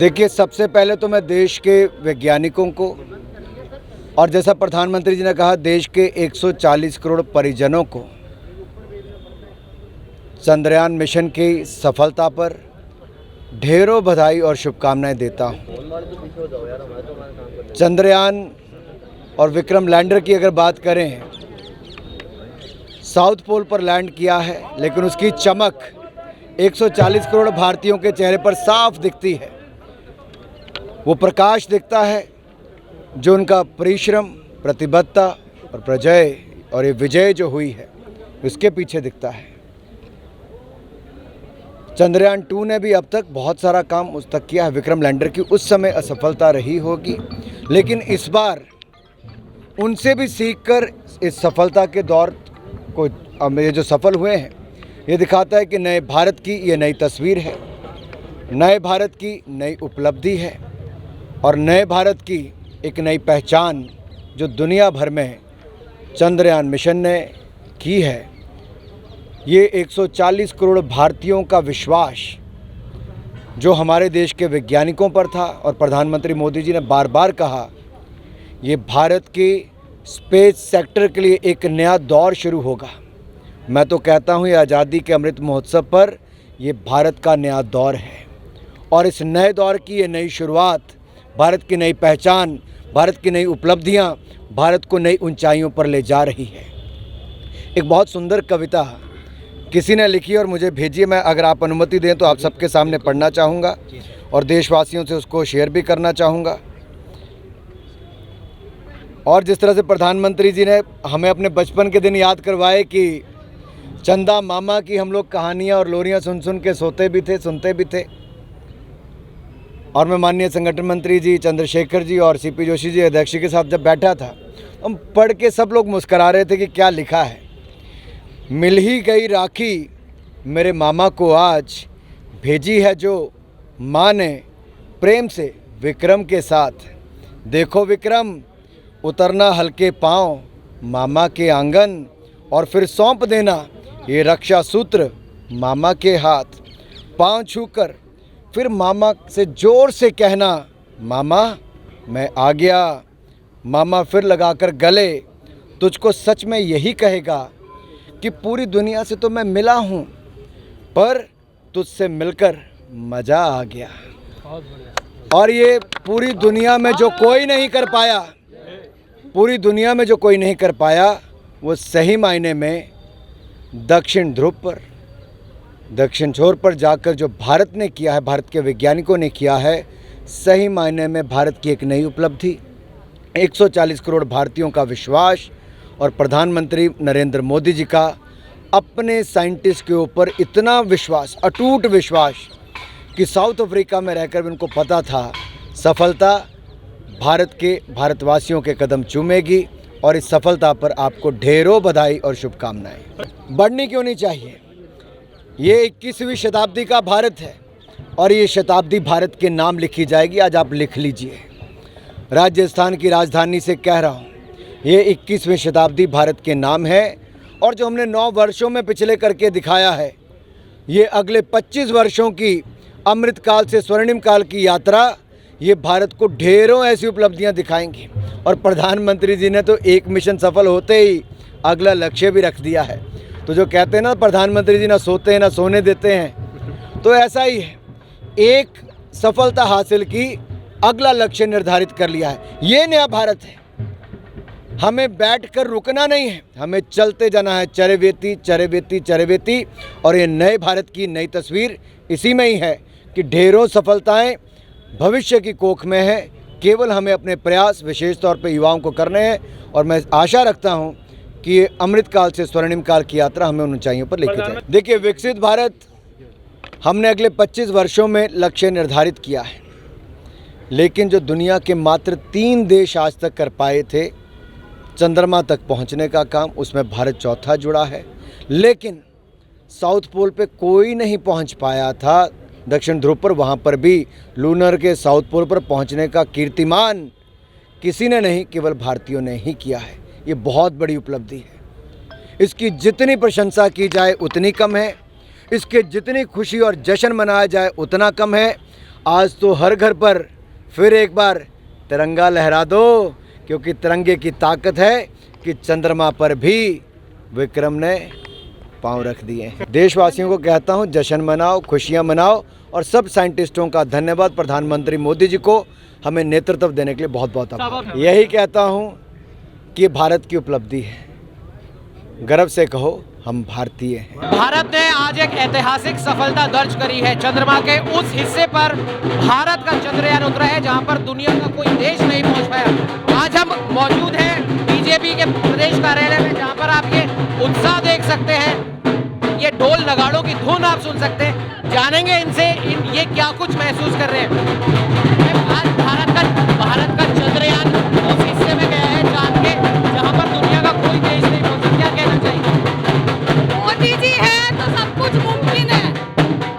देखिए, सबसे पहले तो मैं देश के वैज्ञानिकों को और जैसा प्रधानमंत्री जी ने कहा देश के 140 करोड़ परिजनों को चंद्रयान मिशन की सफलता पर ढेरों बधाई और शुभकामनाएं देता हूं। चंद्रयान और विक्रम लैंडर की अगर बात करें, साउथ पोल पर लैंड किया है, लेकिन उसकी चमक 140 करोड़ भारतीयों के चेहरे पर साफ दिखती है। वो प्रकाश दिखता है जो उनका परिश्रम, प्रतिबद्धता और प्रजय और ये विजय जो हुई है उसके पीछे दिखता है। चंद्रयान 2 ने भी अब तक बहुत सारा काम उस तक किया है। विक्रम लैंडर की उस समय असफलता रही होगी, लेकिन इस बार उनसे भी सीखकर इस सफलता के दौर को ये जो सफल हुए हैं, ये दिखाता है कि नए भारत की ये नई तस्वीर है, नए भारत की नई उपलब्धि है और नए भारत की एक नई पहचान जो दुनिया भर में चंद्रयान मिशन ने की है। ये 140 करोड़ भारतीयों का विश्वास जो हमारे देश के वैज्ञानिकों पर था और प्रधानमंत्री मोदी जी ने बार बार कहा, ये भारत के स्पेस सेक्टर के लिए एक नया दौर शुरू होगा। मैं तो कहता हूँ ये आज़ादी के अमृत महोत्सव पर ये भारत का नया दौर है और इस नए दौर की ये नई शुरुआत, भारत की नई पहचान, भारत की नई उपलब्धियाँ भारत को नई ऊंचाइयों पर ले जा रही है। एक बहुत सुंदर कविता किसी ने लिखी और मुझे भेजी, मैं अगर आप अनुमति दें तो आप सबके सामने पढ़ना चाहूँगा और देशवासियों से उसको शेयर भी करना चाहूँगा। और जिस तरह से प्रधानमंत्री जी ने हमें अपने बचपन के दिन याद करवाए कि चंदा मामा की हम लोग कहानियाँ और लोरियाँ सुन सुन के सोते भी थे, सुनते भी थे, और मैं माननीय संगठन मंत्री जी चंद्रशेखर जी और सीपी जोशी जी अध्यक्ष के साथ जब बैठा था, हम पढ़ के सब लोग मुस्करा रहे थे कि क्या लिखा है। मिल ही गई राखी मेरे मामा को आज, भेजी है जो माँ ने प्रेम से विक्रम के साथ। देखो विक्रम उतरना हल्के पाँव मामा के आंगन और फिर सौंप देना ये रक्षा सूत्र मामा के हाथ। पाँव छूकर फिर मामा से जोर से कहना, मामा मैं आ गया। मामा फिर लगाकर गले तुझको सच में यही कहेगा कि पूरी दुनिया से तो मैं मिला हूँ, पर तुझसे मिलकर मज़ा आ गया। और ये पूरी दुनिया में जो कोई नहीं कर पाया, पूरी दुनिया में जो कोई नहीं कर पाया, वो सही मायने में दक्षिण ध्रुव पर, दक्षिण छोर पर जाकर जो भारत ने किया है, भारत के वैज्ञानिकों ने किया है, सही मायने में भारत की एक नई उपलब्धि, 140 करोड़ भारतीयों का विश्वास और प्रधानमंत्री नरेंद्र मोदी जी का अपने साइंटिस्ट के ऊपर इतना विश्वास, अटूट विश्वास कि साउथ अफ्रीका में रहकर भी उनको पता था सफलता भारत के भारतवासियों के कदम चूमेगी और इस सफलता पर आपको ढेरों बधाई और शुभकामनाएं। बढ़नी क्यों नहीं चाहिए। ये 21वीं शताब्दी का भारत है और ये शताब्दी भारत के नाम लिखी जाएगी। आज आप लिख लीजिए, राजस्थान की राजधानी से कह रहा हूँ, ये 21वीं शताब्दी भारत के नाम है और जो हमने 9 वर्षों में पिछले करके दिखाया है, ये अगले 25 वर्षों की अमृत काल से स्वर्णिम काल की यात्रा, ये भारत को ढेरों ऐसी उपलब्धियां दिखाएंगी। और प्रधानमंत्री जी ने तो एक मिशन सफल होते ही अगला लक्ष्य भी रख दिया है। तो जो कहते हैं ना प्रधानमंत्री जी ना सोते हैं ना सोने देते हैं, तो ऐसा ही है, एक सफलता हासिल की, अगला लक्ष्य निर्धारित कर लिया है। ये नया भारत है, हमें बैठकर रुकना नहीं है, हमें चलते जाना है, चरवेती चरवेती चरवेती। और ये नए भारत की नई तस्वीर इसी में ही है कि ढेरों सफलताएं भविष्य की कोख में है, केवल हमें अपने प्रयास विशेष तौर पे युवाओं को करने हैं। और मैं आशा रखता हूं कि ये अमृत काल से स्वर्णिम काल की यात्रा हमें उन ऊंचाइयों पर लेके जाए। देखिए, विकसित भारत हमने अगले 25 वर्षों में लक्ष्य निर्धारित किया है, लेकिन जो दुनिया के मात्र 3 देश आज तक कर पाए थे चंद्रमा तक पहुंचने का काम, उसमें भारत चौथा जुड़ा है। लेकिन साउथ पोल पे कोई नहीं पहुंच पाया था, दक्षिण ध्रुव पर, वहाँ पर भी लूनर के साउथ पोल पर पहुँचने का कीर्तिमान किसी ने नहीं, केवल भारतीयों ने ही किया है। ये बहुत बड़ी उपलब्धि है, इसकी जितनी प्रशंसा की जाए उतनी कम है, इसके जितनी खुशी और जश्न मनाया जाए उतना कम है। आज तो हर घर पर फिर एक बार तिरंगा लहरा दो, क्योंकि तिरंगे की ताकत है कि चंद्रमा पर भी विक्रम ने पांव रख दिए। देशवासियों को कहता हूं, जश्न मनाओ, खुशियां मनाओ, और सब साइंटिस्टों का धन्यवाद प्रधानमंत्री मोदी जी को हमें नेतृत्व देने के लिए बहुत बहुत आभार। यही कहता हूं कि भारत की उपलब्धि है, गर्व से कहो हम भारतीय हैं। भारत ने आज एक ऐतिहासिक सफलता दर्ज करी है। चंद्रमा के उस हिस्से पर भारत का चंद्रयान उतरा है जहां पर दुनिया का कोई देश नहीं पहुंच पाया। आज हम मौजूद हैं बीजेपी के प्रदेश कार्यालय में, जहां पर आप ये उत्साह देख सकते हैं, ये ढोल नगाड़ों की धुन आप सुन सकते हैं। जानेंगे इनसे ये क्या कुछ महसूस कर रहे हैं। आज भारत का चंद्रयान उस हिस्से में गया है चांद के जहां पर दुनिया का कोई देश नहीं पहुंचा। क्या कहना चाहिए? मोदी जी है तो सब कुछ मुमकिन है।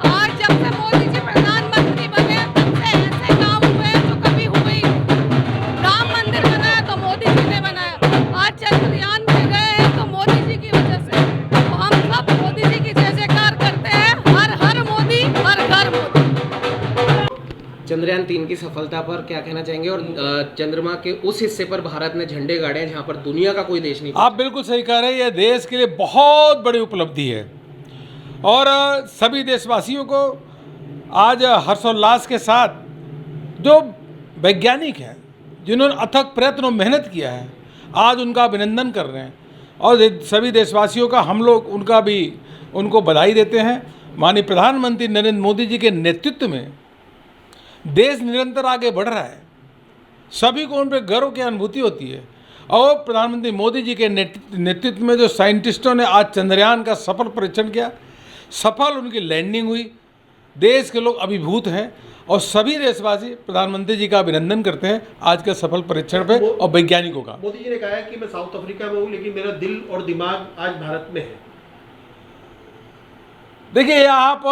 आज जब से मोदी जी प्रधानमंत्री बने तब से ऐसे काम हुए हैं जो कभी हुए ही नहीं। राम मंदिर बनाया तो मोदी जी ने बनाया, आज चंद्रयान पे गए हैं तो मोदी जी की वजह से। तो हम सब मोदी जी की जय जयकार करते हैं। हर हर मोदी, हर घर मोदी। चंद्रयान 3 की सफलता पर क्या कहना चाहेंगे, और चंद्रमा के उस हिस्से पर भारत ने झंडे गाड़े हैं जहां पर दुनिया का कोई देश नहीं। आप बिल्कुल सही कह रहे हैं, यह देश के लिए बहुत बड़ी उपलब्धि है और सभी देशवासियों को आज हर्षोल्लास के साथ जो वैज्ञानिक हैं जिन्होंने अथक प्रयत्न और मेहनत किया है, आज उनका अभिनंदन कर रहे हैं और सभी देशवासियों का हम लोग उनको बधाई देते हैं। माननीय प्रधानमंत्री नरेंद्र मोदी जी के नेतृत्व में देश निरंतर आगे बढ़ रहा है, सभी को उन पर गर्व की अनुभूति होती है। और प्रधानमंत्री मोदी जी के नेतृत्व में जो साइंटिस्टों ने आज चंद्रयान का सफल परीक्षण किया, सफल उनकी लैंडिंग हुई, देश के लोग अभिभूत हैं और सभी देशवासी प्रधानमंत्री जी का अभिनंदन करते हैं आज के सफल परीक्षण पे और वैज्ञानिकों का। मोदी जी ने कहा है कि मैं साउथ अफ्रीका में हूँ लेकिन मेरा दिल और दिमाग आज भारत में है। देखिए, आप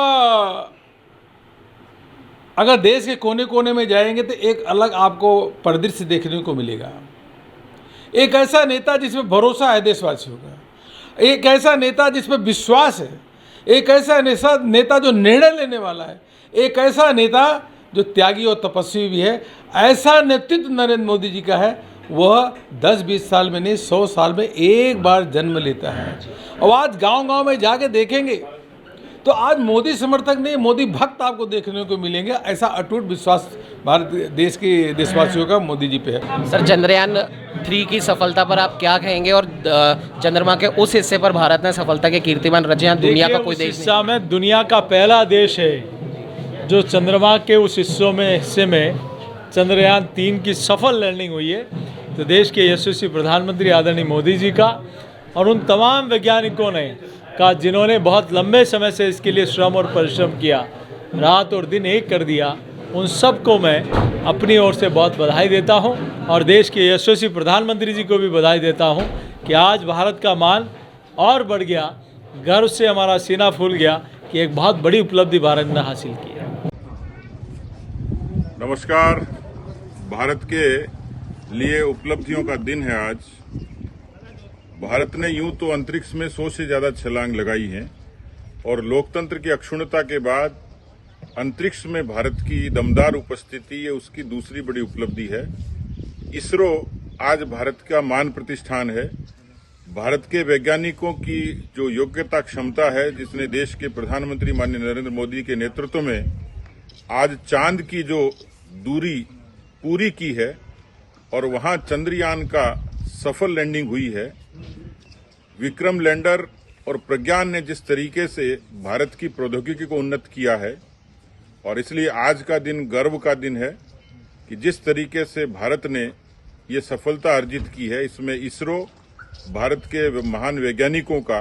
अगर देश के कोने कोने में जाएंगे तो एक अलग आपको परिदृश्य देखने को मिलेगा। एक ऐसा नेता जिसमें भरोसा है देशवासियों का, एक ऐसा नेता जिसमें विश्वास है, एक ऐसा नेता जो निर्णय लेने वाला है, एक ऐसा नेता जो त्यागी और तपस्वी भी है। ऐसा नेतृत्व नरेंद्र मोदी जी का है। वह 10-20 साल में नहीं, 100 साल में एक बार जन्म लेता है। और आज गांव-गांव में जाके देखेंगे तो आज मोदी समर्थक नहीं, मोदी भक्त आपको देखने को मिलेंगे। ऐसा अटूट विश्वास भारत देश के देशवासियों का मोदी जी पे है। सर, चंद्रयान 3 की सफलता पर आप क्या कहेंगे, और चंद्रमा के उस हिस्से पर भारत ने सफलता के कीर्तिमान रचे हैं, दुनिया का कोई देश नहीं। में दुनिया का पहला देश है जो चंद्रमा के उस हिस्से में चंद्रयान 3 की सफल लैंडिंग हुई है। तो देश के यशस्वी प्रधानमंत्री आदरणीय मोदी जी का और उन तमाम वैज्ञानिकों ने जिन्होंने बहुत लंबे समय से इसके लिए श्रम और परिश्रम किया, रात और दिन एक कर दिया, उन सबको मैं अपनी ओर से बहुत बधाई देता हूं और देश के यशस्वी प्रधानमंत्री जी को भी बधाई देता हूं कि आज भारत का मान और बढ़ गया। गर्व से हमारा सीना फूल गया कि एक बहुत बड़ी उपलब्धि भारत ने हासिल की है। नमस्कार। भारत के लिए उपलब्धियों का दिन है आज। भारत ने यूं तो अंतरिक्ष में 100 से ज्यादा छलांग लगाई है और लोकतंत्र की अक्षुण्णता के बाद अंतरिक्ष में भारत की दमदार उपस्थिति ये उसकी दूसरी बड़ी उपलब्धि है। इसरो आज भारत का मान प्रतिष्ठान है। भारत के वैज्ञानिकों की जो योग्यता क्षमता है, जिसने देश के प्रधानमंत्री माननीय नरेंद्र मोदी के नेतृत्व में आज चांद की जो दूरी पूरी की है और वहां चंद्रयान का सफल लैंडिंग हुई है। विक्रम लैंडर और प्रज्ञान ने जिस तरीके से भारत की प्रौद्योगिकी को उन्नत किया है, और इसलिए आज का दिन गर्व का दिन है कि जिस तरीके से भारत ने ये सफलता अर्जित की है, इसमें इसरो, भारत के महान वैज्ञानिकों का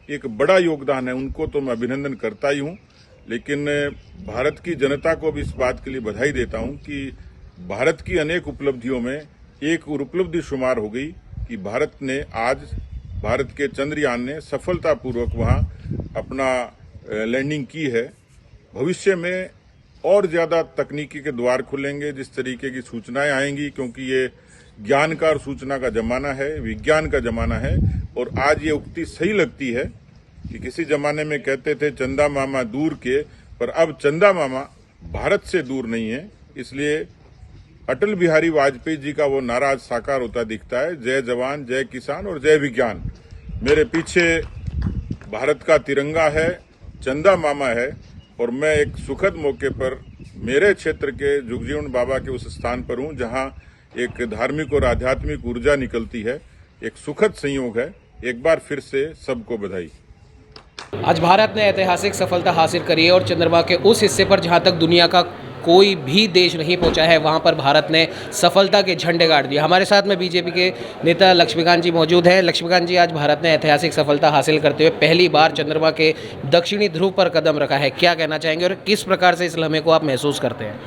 एक बड़ा योगदान है। उनको तो मैं अभिनंदन करता ही हूं, लेकिन भारत की जनता को भी इस बात के लिए बधाई देता हूं कि भारत की अनेक उपलब्धियों में एक और उपलब्धि शुमार हो गई कि भारत के चंद्रयान ने सफलतापूर्वक वहां अपना लैंडिंग की है। भविष्य में और ज्यादा तकनीकी के द्वार खुलेंगे, जिस तरीके की सूचनाएं आएंगी, क्योंकि ये ज्ञान का और सूचना का जमाना है, विज्ञान का जमाना है। और आज ये उक्ति सही लगती है कि किसी जमाने में कहते थे चंदा मामा दूर के, पर अब चंदा मामा भारत से दूर नहीं है। इसलिए अटल बिहारी वाजपेयी जी का वो नारा आज साकार होता दिखता है, जय जवान, जय किसान और जय विज्ञान। मेरे पीछे भारत का तिरंगा है, चंदा मामा है, और मैं एक सुखद मौके पर मेरे क्षेत्र के जुगजीवन बाबा के उस स्थान पर हूं जहां एक धार्मिक और आध्यात्मिक ऊर्जा निकलती है। एक सुखद संयोग है। एक बार फिर से सबको बधाई। आज भारत ने ऐतिहासिक सफलता हासिल करी है और चंद्रमा के उस हिस्से पर जहां तक दुनिया का कोई भी देश नहीं पहुंचा है, वहां पर भारत ने सफलता के झंडे गाड़ दिए। हमारे साथ में बीजेपी के नेता लक्ष्मीकांत जी मौजूद हैं। लक्ष्मीकांत जी, आज भारत ने ऐतिहासिक सफलता हासिल करते हुए पहली बार चंद्रमा के दक्षिणी ध्रुव पर कदम रखा है, क्या कहना चाहेंगे और किस प्रकार से इस लम्हे को आप महसूस करते हैं?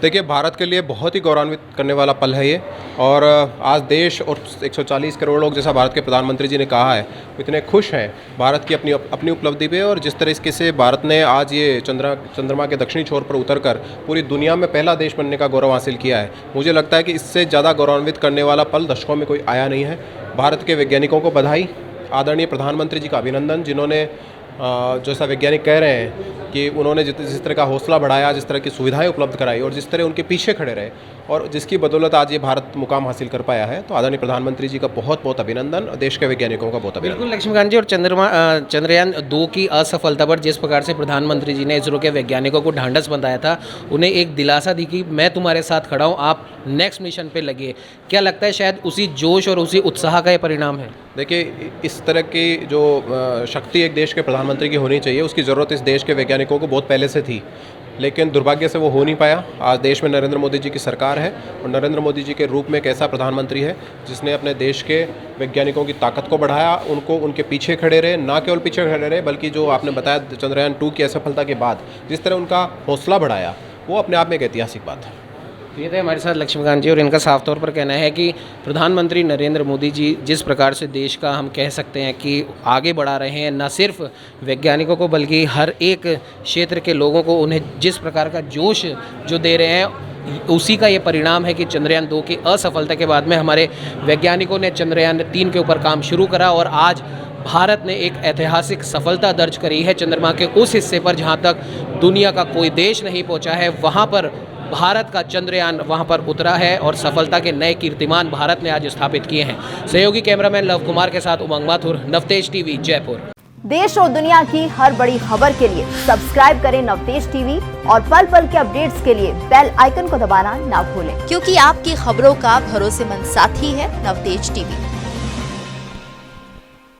देखिए, भारत के लिए बहुत ही गौरवान्वित करने वाला पल है ये, और आज देश और 140 करोड़ लोग, जैसा भारत के प्रधानमंत्री जी ने कहा है, इतने खुश हैं भारत की अपनी उपलब्धि पे, और जिस तरीके से भारत ने आज ये चंद्रमा के दक्षिणी छोर पर उतरकर पूरी दुनिया में पहला देश बनने का गौरव हासिल किया है। मुझे लगता है कि इससे ज़्यादा गौरवान्वित करने वाला पल दशकों में कोई आया नहीं है। भारत के वैज्ञानिकों को बधाई, आदरणीय प्रधानमंत्री जी का अभिनंदन, जिन्होंने जैसा वैज्ञानिक कह रहे हैं कि उन्होंने जिस तरह का हौसला बढ़ाया, जिस तरह की सुविधाएं उपलब्ध कराई और जिस तरह उनके पीछे खड़े रहे, और जिसकी बदौलत आज ये भारत मुकाम हासिल कर पाया है, तो आदरणीय प्रधानमंत्री जी का बहुत बहुत अभिनंदन, देश के वैज्ञानिकों का बहुत अभिनंदन। बिल्कुल लक्ष्मीकांत जी, और चंद्रयान 2 की असफलता पर जिस प्रकार से प्रधानमंत्री जी ने इसरो के वैज्ञानिकों को ढांढस बंधाया था, उन्हें एक दिलासा दी कि मैं तुम्हारे साथ खड़ा हूँ, आप नेक्स्ट मिशन पे लगे। क्या लगता है शायद उसी जोश और उसी उत्साह का ये परिणाम है? देखिए, इस तरह की जो शक्ति एक देश के प्रधानमंत्री की होनी चाहिए, उसकी ज़रूरत इस देश के वैज्ञानिकों को बहुत पहले से थी, लेकिन दुर्भाग्य से वो हो नहीं पाया। आज देश में नरेंद्र मोदी जी की सरकार है, और नरेंद्र मोदी जी के रूप में एक ऐसा प्रधानमंत्री है जिसने अपने देश के वैज्ञानिकों की ताकत को बढ़ाया, उनको उनके पीछे खड़े रहे, ना केवल पीछे खड़े रहे, बल्कि जो आपने बताया चंद्रयान 2 की असफलता के बाद जिस तरह उनका हौसला बढ़ाया, वो अपने आप में एक ऐतिहासिक बात है। ये थे हमारे साथ लक्ष्मीकांत जी, और इनका साफ तौर पर कहना है कि प्रधानमंत्री नरेंद्र मोदी जी जिस प्रकार से देश का हम कह सकते हैं कि आगे बढ़ा रहे हैं, न सिर्फ वैज्ञानिकों को बल्कि हर एक क्षेत्र के लोगों को, उन्हें जिस प्रकार का जोश जो दे रहे हैं, उसी का ये परिणाम है कि चंद्रयान 2 की असफलता के बाद में हमारे वैज्ञानिकों ने चंद्रयान 3 के ऊपर काम शुरू करा, और आज भारत ने एक ऐतिहासिक सफलता दर्ज करी है। चंद्रमा के उस हिस्से पर जहाँ तक दुनिया का कोई देश नहीं पहुँचा है, वहाँ पर भारत का चंद्रयान वहां पर उतरा है, और सफलता के नए कीर्तिमान भारत ने आज स्थापित किए हैं। सहयोगी कैमरामैन लव कुमार के साथ उमंग माथुर, नवतेज टीवी, जयपुर। देश और दुनिया की हर बड़ी खबर के लिए सब्सक्राइब करें नवतेज टीवी, और पल पल के अपडेट्स के लिए बेल आइकन को दबाना ना भूलें, क्योंकि आपकी खबरों का भरोसेमंद साथी है नवतेज टीवी।